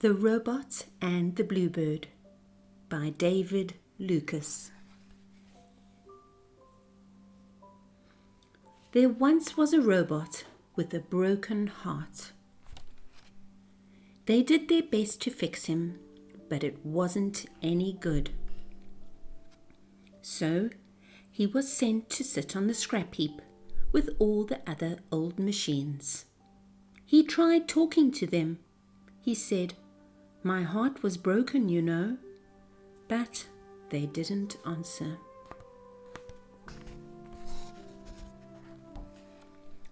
The Robot and the Bluebird by David Lucas. There once was a robot with a broken heart. They did their best to fix him, but it wasn't any good. So he was sent to sit on the scrap heap with all the other old machines. He tried talking to them. He said, "My heart was broken, you know." But they didn't answer.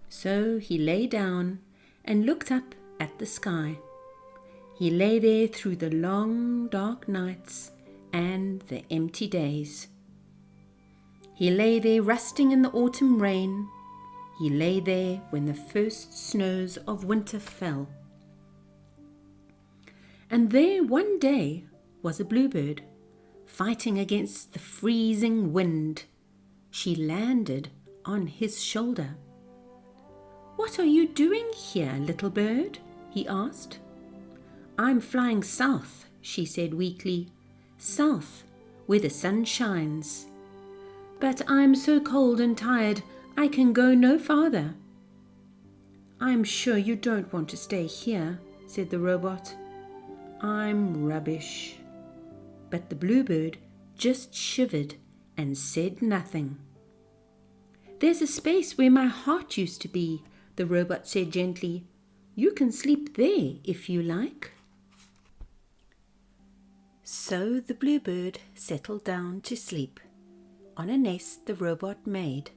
So he lay down and looked up at the sky. He lay there through the long, dark nights and the empty days. He lay there rusting in the autumn rain. He lay there when the first snows of winter fell. And there one day was a bluebird, fighting against the freezing wind. She landed on his shoulder. "What are you doing here, little bird?" he asked. "I'm flying south," she said weakly, "south where the sun shines. But I'm so cold and tired I can go no farther." "I'm sure you don't want to stay here," said the robot. "I'm rubbish." But the bluebird just shivered and said nothing. "There's a space where my heart used to be," the robot said gently. "You can sleep there if you like." So the bluebird settled down to sleep on a nest the robot made.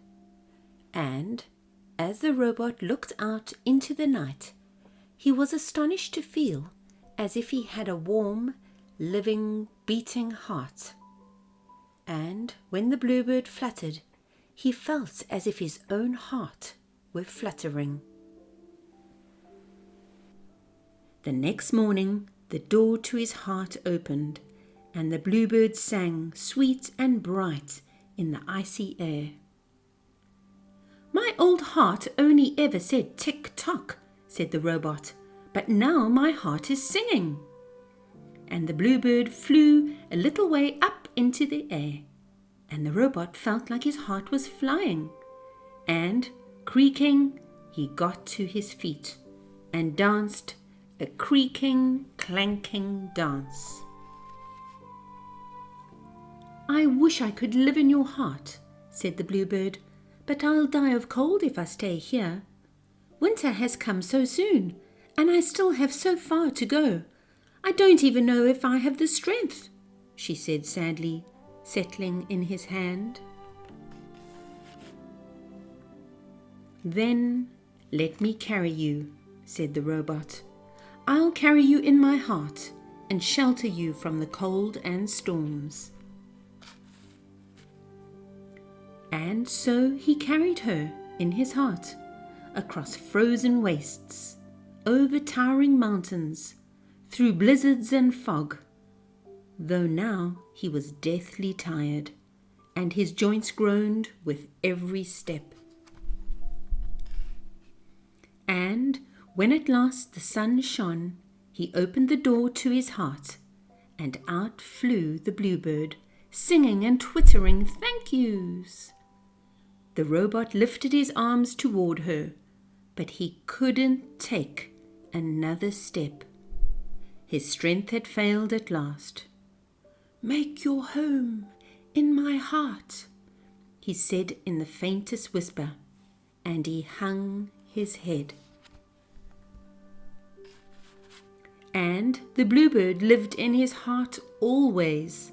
And as the robot looked out into the night, he was astonished to feel as if he had a warm, living, beating heart. And when the bluebird fluttered, he felt as if his own heart were fluttering. The next morning, the door to his heart opened, and the bluebird sang sweet and bright in the icy air. "My old heart only ever said tick-tock," said the robot, "but now my heart is singing." And the bluebird flew a little way up into the air, and the robot felt like his heart was flying. And, creaking, he got to his feet and danced a creaking, clanking dance. "I wish I could live in your heart," said the bluebird, "but I'll die of cold if I stay here. Winter has come so soon, and I still have so far to go. I don't even know if I have the strength," she said sadly, settling in his hand. "Then let me carry you," said the robot. "I'll carry you in my heart and shelter you from the cold and storms." And so he carried her in his heart across frozen wastes, over towering mountains, through blizzards and fog, though now he was deathly tired, and his joints groaned with every step. And when at last the sun shone, he opened the door to his heart, and out flew the bluebird, singing and twittering thank yous. The robot lifted his arms toward her, but he couldn't take another step. His strength had failed at last. "Make your home in my heart," he said in the faintest whisper, and he hung his head. And the bluebird lived in his heart always,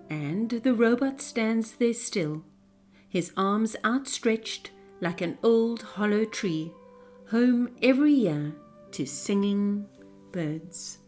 and the robot stands there still, his arms outstretched like an old hollow tree, home every year to singing birds.